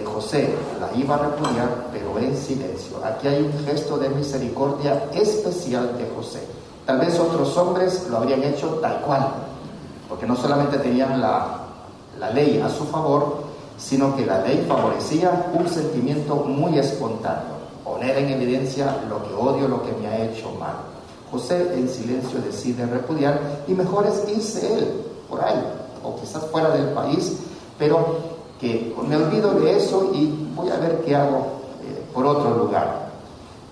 José la iba a repudiar, pero en silencio. Aquí hay un gesto de misericordia especial de José. Tal vez otros hombres lo habrían hecho tal cual, porque no solamente tenían la ley a su favor, sino que la ley favorecía un sentimiento muy espontáneo, poner en evidencia lo que odio, lo que me ha hecho mal. José en silencio decide repudiar, y mejor es irse él por ahí, o quizás fuera del país, pero que me olvido de eso y voy a ver qué hago por otro lugar.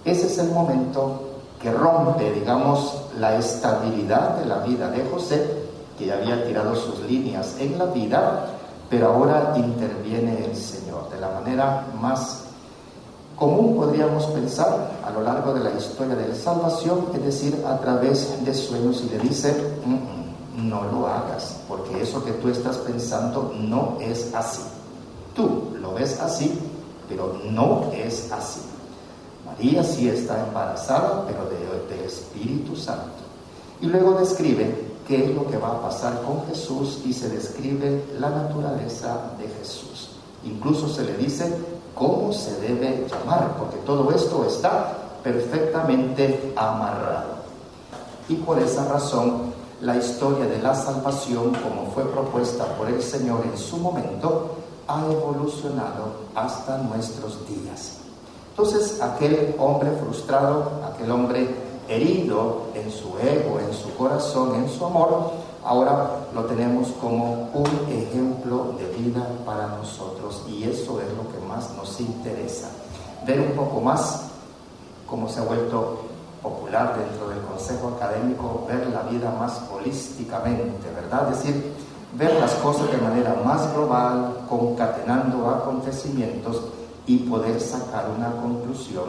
Ese es el momento que rompe, digamos, la estabilidad de la vida de José, que ya había tirado sus líneas en la vida, pero ahora interviene el Señor de la manera más común, podríamos pensar, a lo largo de la historia de la salvación, es decir, a través de sueños, y le dice: no lo hagas, porque eso que tú estás pensando no es así. Tú lo ves así, pero no es así. María sí está embarazada, pero del Espíritu Santo. Y luego describe qué es lo que va a pasar con Jesús, y se describe la naturaleza de Jesús. Incluso se le dice cómo se debe llamar, porque todo esto está perfectamente amarrado. Y por esa razón, la historia de la salvación, como fue propuesta por el Señor en su momento, ha evolucionado hasta nuestros días. Entonces, aquel hombre frustrado, aquel hombre herido en su ego, en su corazón, en su amor, ahora lo tenemos como un ejemplo de vida para nosotros, y eso es lo que más nos interesa. Ver un poco más cómo se ha vuelto popular dentro del consejo académico, ver la vida más holísticamente, ¿verdad? Es decir, ver las cosas de manera más global, concatenando acontecimientos y poder sacar una conclusión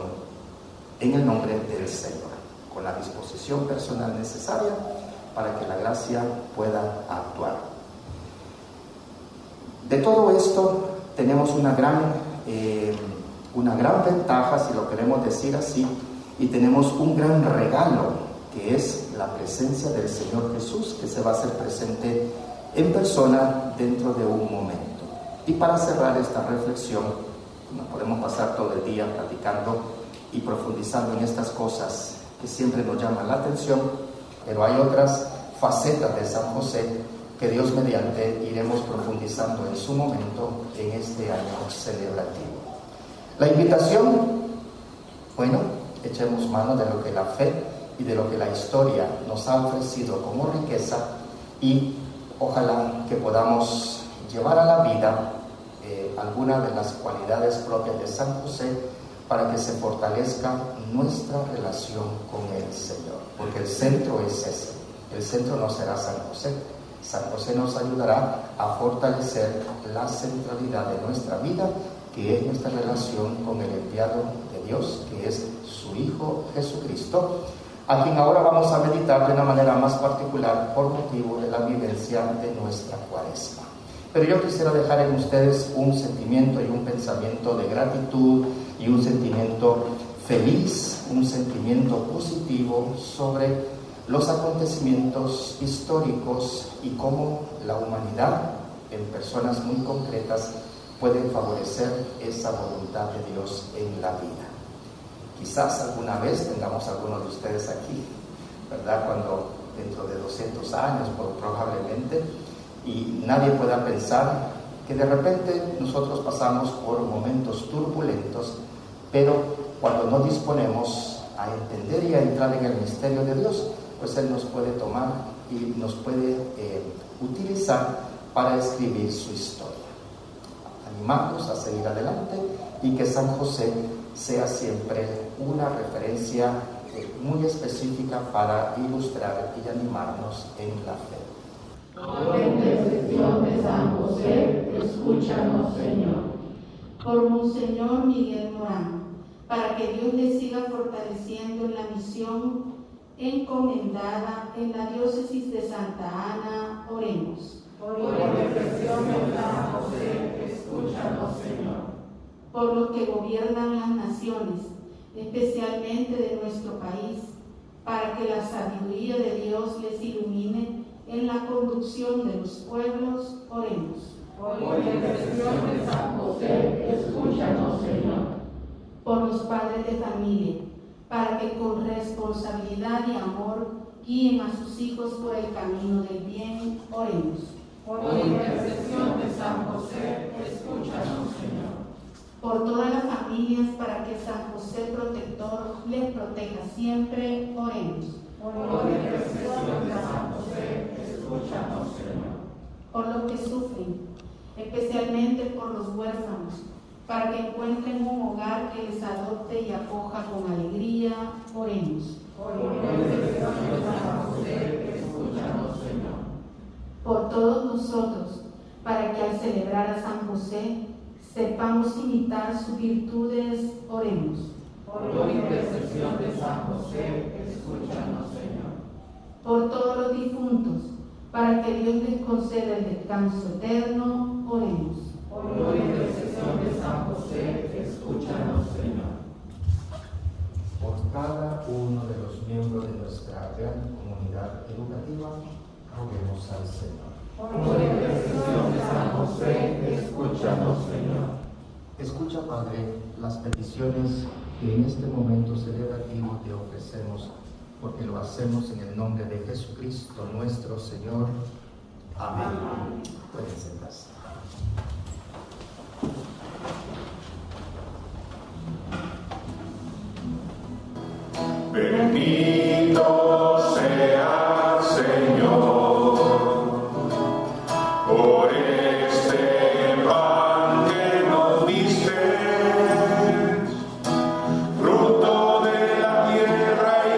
en el nombre del Señor, con la disposición personal necesaria para que la gracia pueda actuar. De todo esto tenemos una gran ventaja, si lo queremos decir así, y tenemos un gran regalo, que es la presencia del Señor Jesús, que se va a hacer presente en persona dentro de un momento. Y para cerrar esta reflexión, nos podemos pasar todo el día platicando y profundizando en estas cosas que siempre nos llaman la atención, pero hay otras facetas de San José que Dios mediante iremos profundizando en su momento en este año celebrativo. La invitación, bueno, echemos mano de lo que la fe y de lo que la historia nos ha ofrecido como riqueza y ojalá que podamos llevar a la vida algunas de las cualidades propias de San José para que se fortalezca nuestra relación con el Señor, porque el centro es ese. El centro no será San José. San José nos ayudará a fortalecer la centralidad de nuestra vida, que es nuestra relación con el enviado de Dios, que es su Hijo Jesucristo, a quien ahora vamos a meditar de una manera más particular por motivo de la vivencia de nuestra Cuaresma. Pero yo quisiera dejar en ustedes un sentimiento y un pensamiento de gratitud y un sentimiento feliz, un sentimiento positivo sobre los acontecimientos históricos y cómo la humanidad, en personas muy concretas, pueden favorecer esa voluntad de Dios en la vida. Quizás alguna vez tengamos algunos de ustedes aquí, ¿verdad? Cuando dentro de 200 años, probablemente, y nadie pueda pensar que de repente nosotros pasamos por momentos turbulentos, pero cuando nos disponemos a entender y a entrar en el misterio de Dios, pues Él nos puede tomar y nos puede utilizar para escribir su historia. Animarnos a seguir adelante y que San José sea siempre una referencia muy específica para ilustrar y animarnos en la fe. Por la intercesión de San José, escúchanos, Señor. Por Monseñor Miguel Morán, para que Dios le siga fortaleciendo en la misión encomendada en la diócesis de Santa Ana, oremos. Por la intercesión de San José, escúchanos, Señor. Por los que gobiernan las naciones, especialmente de nuestro país, para que la sabiduría de Dios les ilumine en la conducción de los pueblos, oremos. Por la intercesión de San José, escúchanos, Señor. Por los padres de familia, para que con responsabilidad y amor guíen a sus hijos por el camino del bien, oremos. Por la intercesión de San José, escúchanos, Señor. Por todas las familias, para que San José protector les proteja siempre, oremos. Por la intercesión de San José, escúchanos, Señor. Por los que sufren, especialmente por los huérfanos, para que encuentren un hogar que les adopte y acoja con alegría, oremos. Por la intercesión de San José, escúchanos, Señor. Por todos nosotros, para que al celebrar a San José sepamos imitar sus virtudes, oremos. Por la intercesión de San José, escúchanos, Señor. Por todos los difuntos, para que Dios les conceda el descanso eterno, oremos. Por la intercesión de San José, escúchanos, Señor. Por cada uno de los miembros de nuestra gran comunidad educativa, roguemos al Señor. Por la intercesión de San José, escúchanos, Señor. Escucha, Padre, las peticiones que en este momento celebrativo te ofrecemos, porque lo hacemos en el nombre de Jesucristo nuestro Señor. Amén. Pueden sentarse. Bendito sea Señor por este pan que nos diste, fruto de la tierra y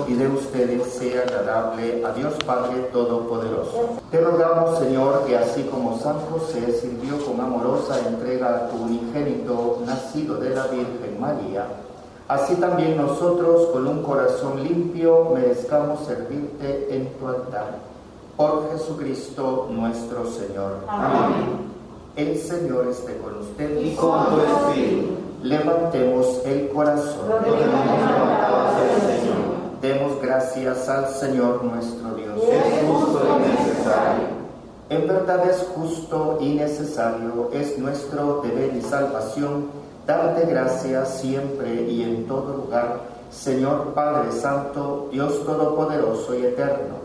y de ustedes sea agradable a Dios Padre Todopoderoso. Te rogamos, Señor, que así como San José sirvió con amorosa entrega a tu unigénito nacido de la Virgen María, así también nosotros con un corazón limpio merezcamos servirte en tu altar. Por Jesucristo nuestro Señor. Amén. El Señor esté con ustedes. Y con tu espíritu. Levantemos el corazón. Lo tenemos levantado hacia el Señor. Demos gracias al Señor nuestro Dios. Es justo y necesario. En verdad es justo y necesario, es nuestro deber y salvación darte gracias siempre y en todo lugar, Señor Padre Santo, Dios Todopoderoso y Eterno,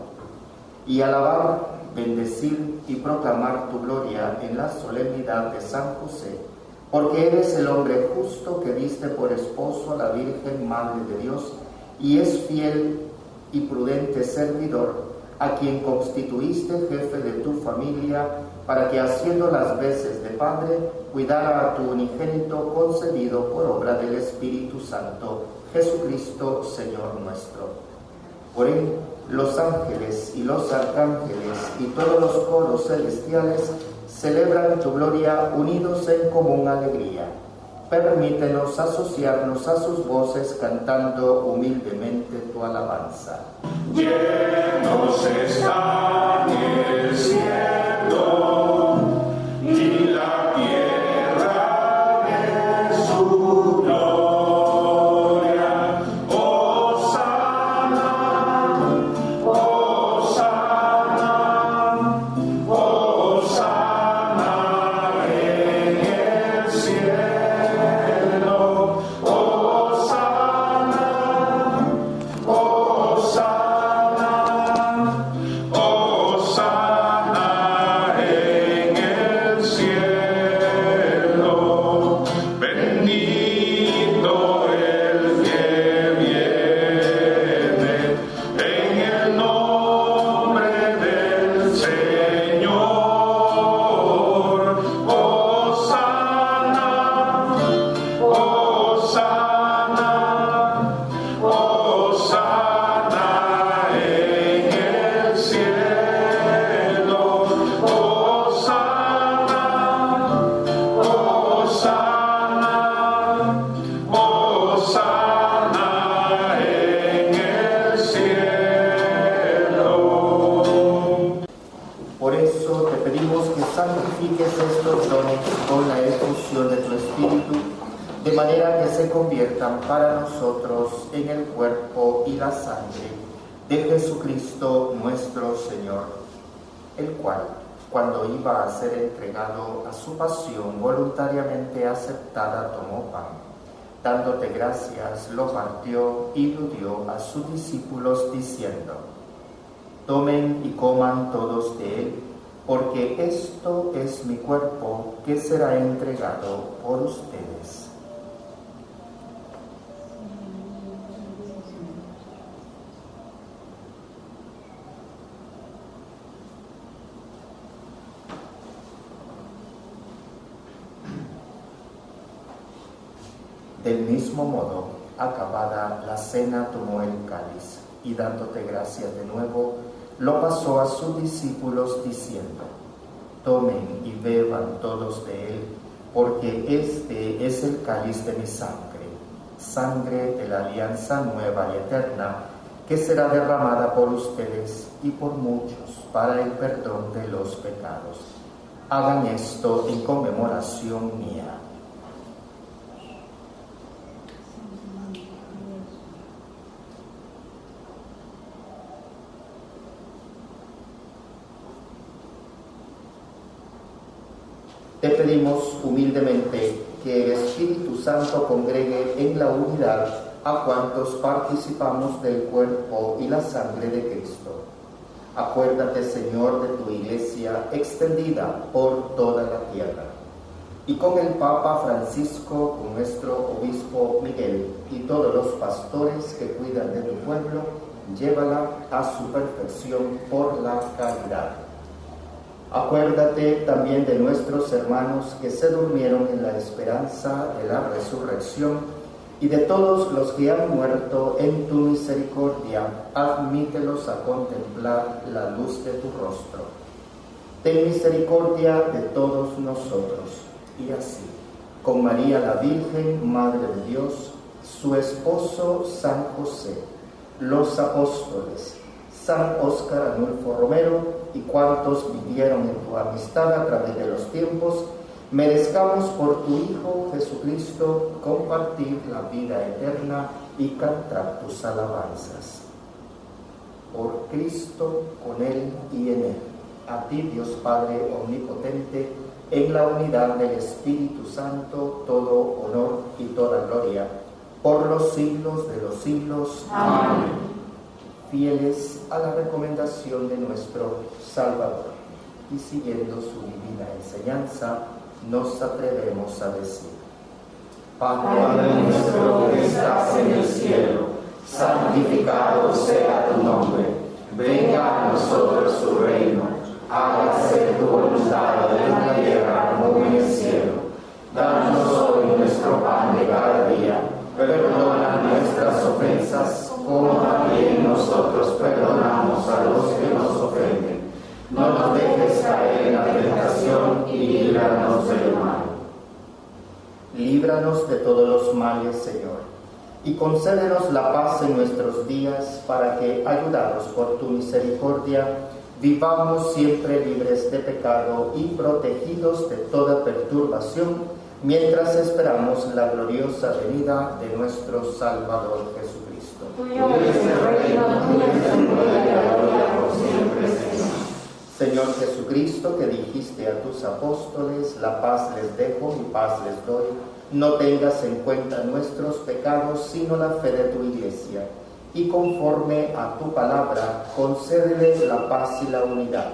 y alabar, bendecir y proclamar tu gloria en la solemnidad de San José, porque eres el hombre justo que diste por esposo a la Virgen Madre de Dios y es fiel y prudente servidor, a quien constituiste jefe de tu familia, para que haciendo las veces de padre, cuidara a tu unigénito concebido por obra del Espíritu Santo, Jesucristo, Señor nuestro. Por él, los ángeles y los arcángeles y todos los coros celestiales celebran tu gloria unidos en común alegría. Permítenos asociarnos a sus voces cantando humildemente tu alabanza. Llenos están el cielo y la tierra de su gloria. Hosana, Hosana, Hosana en el cielo. Hosana, Hosana, Hosana en el cielo. Bendito el que viene en el nombre del Señor. Hosana, Hosana, Hosana en el cielo. Hosana, Hosana, Hosana en el cielo. Por eso te pedimos que santifiques estos dones con la efusión de tu Espíritu, de manera que se conviertan para nosotros en el cuerpo y la sangre de Jesucristo nuestro Señor, el cual, cuando iba a ser entregado a su pasión voluntariamente aceptada, tomó pan. Dándote gracias, lo partió y lo dio a sus discípulos diciendo: tomen y coman todos de él, porque esto es mi cuerpo que será entregado por ustedes. Del mismo modo, acabada la cena, tomó el cáliz y dándote gracias de nuevo, lo pasó a sus discípulos diciendo: tomen y beban todos de él, porque este es el cáliz de mi sangre, sangre de la alianza nueva y eterna, que será derramada por ustedes y por muchos para el perdón de los pecados. Hagan esto en conmemoración mía. Te pedimos humildemente que el Espíritu Santo congregue en la unidad a cuantos participamos del cuerpo y la sangre de Cristo. Acuérdate, Señor, de tu Iglesia extendida por toda la tierra. Y con el Papa Francisco, con nuestro Obispo Miguel y todos los pastores que cuidan de tu pueblo, llévala a su perfección por la caridad. Acuérdate también de nuestros hermanos que se durmieron en la esperanza de la resurrección y de todos los que han muerto en tu misericordia, admítelos a contemplar la luz de tu rostro. Ten misericordia de todos nosotros, y así, con María la Virgen, Madre de Dios, su esposo San José, los apóstoles, San Óscar Arnulfo Romero y cuantos vivieron en tu amistad a través de los tiempos, merezcamos por tu Hijo Jesucristo compartir la vida eterna y cantar tus alabanzas. Por Cristo, con Él y en Él, a ti Dios Padre Omnipotente, en la unidad del Espíritu Santo, todo honor y toda gloria, por los siglos de los siglos. Amén. Fieles a la recomendación de nuestro Salvador y siguiendo su divina enseñanza, nos atrevemos a decir: Padre nuestro que estás en el cielo, santificado sea tu nombre. Venga a nosotros tu reino. Hágase tu voluntad en la tierra como en el cielo. Danos hoy nuestro pan de cada día. Perdona nuestras ofensas, como también nosotros perdonamos a los que nos ofenden. No nos dejes caer en la tentación y líbranos del mal. Líbranos de todos los males, Señor, y concédenos la paz en nuestros días, para que, ayudados por tu misericordia, vivamos siempre libres de pecado y protegidos de toda perturbación, mientras esperamos la gloriosa venida de nuestro Salvador Jesucristo. Tuyo es el reino, tuyo es el poder y la gloria por siempre, Señor. Señor Jesucristo, que dijiste a tus apóstoles: la paz les dejo, mi paz les doy, no tengas en cuenta nuestros pecados, sino la fe de tu Iglesia, y conforme a tu palabra, concédele la paz y la unidad.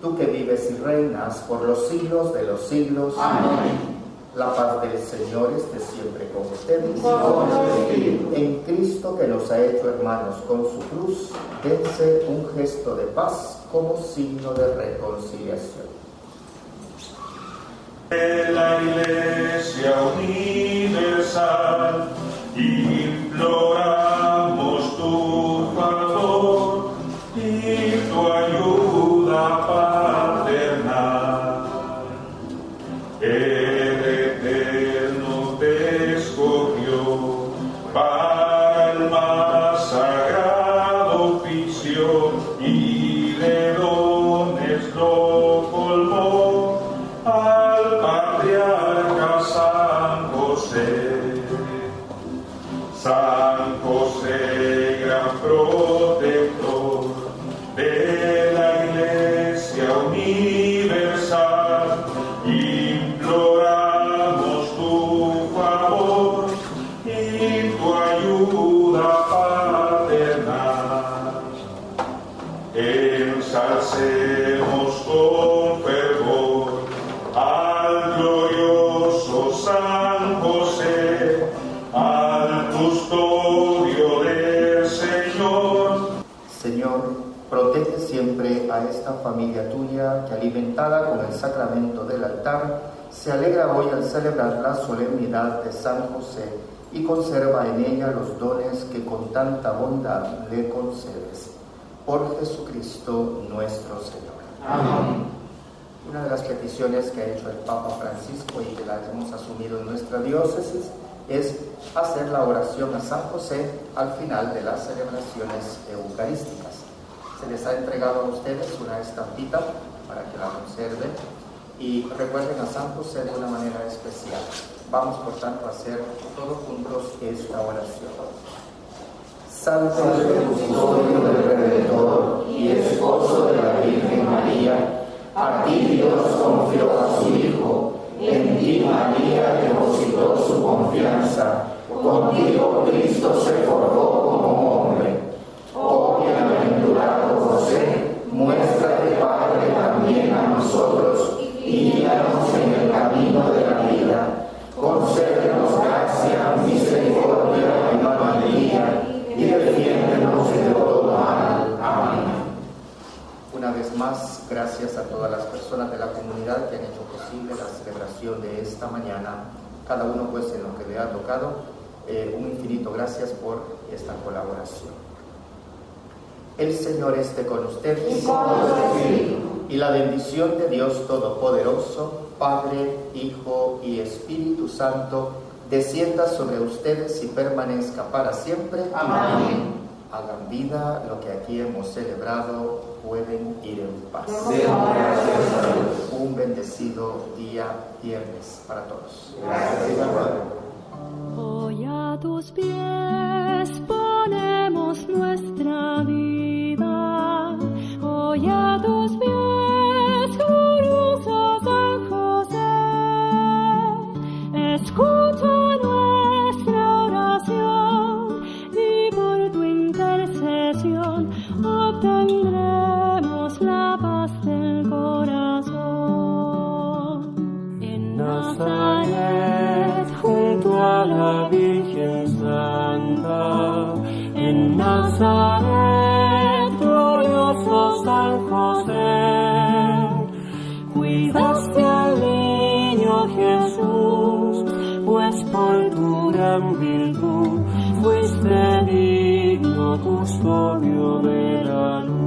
Tú que vives y reinas por los siglos de los siglos. Amén. La paz del Señor esté siempre con ustedes. Con tu espíritu. En Cristo, que nos ha hecho hermanos con su cruz, dense un gesto de paz como signo de reconciliación. De la Iglesia universal, imploramos tu favor y tu ayuda paternal. El Eterno te escogió para el más sagrado oficio y de dones lo colmó al patriarca San José. San José, gran protector de la Iglesia universal, imploramos tu favor y tu ayuda paternal. Ensalcemos con fervor al glorioso San José, al custodio del Señor. Señor, protege siempre a esta familia tuya que, alimentada con el sacramento del altar, se alegra hoy al celebrar la solemnidad de San José y conserva en ella los dones que con tanta bondad le concedes. Por Jesucristo nuestro Señor. Amén. Una de las peticiones que ha hecho el Papa Francisco y que la hemos asumido en nuestra diócesis es hacer la oración a San José al final de las celebraciones eucarísticas. Se les ha entregado a ustedes una estampita para que la conserven y recuerden a San José de una manera especial. Vamos, por tanto, a hacer todos juntos esta oración. Salve custodio del Redentor y esposo de la Virgen María, a ti Dios confió a su Hijo, en ti María depositó su confianza, contigo Cristo se forjó como hombre. Oh bienaventurado José, muéstrate Padre también a nosotros y guíanos en el camino de la vida. Concédenos gracia, misericordia y valentía, y defiéndenos de todo mal. Amén. Una vez más, gracias a todas las personas de la comunidad que han hecho posible la celebración de esta mañana, cada uno pues en lo que le ha tocado. un infinito gracias por esta colaboración. El Señor esté con ustedes. Y la bendición de Dios Todopoderoso, Padre, Hijo y Espíritu Santo, descienda sobre ustedes y permanezca para siempre. Amén. Hagan vida lo que aquí hemos celebrado, pueden ir en paz. Un bendecido día viernes para todos. Gracias, Padre. Hoy a tus pies ponemos nuestra vida. Hoy a tus pies, glorioso San José. Escucha nuestra oración y por tu intercesión obtendremos la paz del corazón. En Nazaret, junto a la Virgen Santa, en Nazaret, glorioso San José, cuidaste al niño Jesús, pues por tu gran virtud fuiste digno custodio de la luz.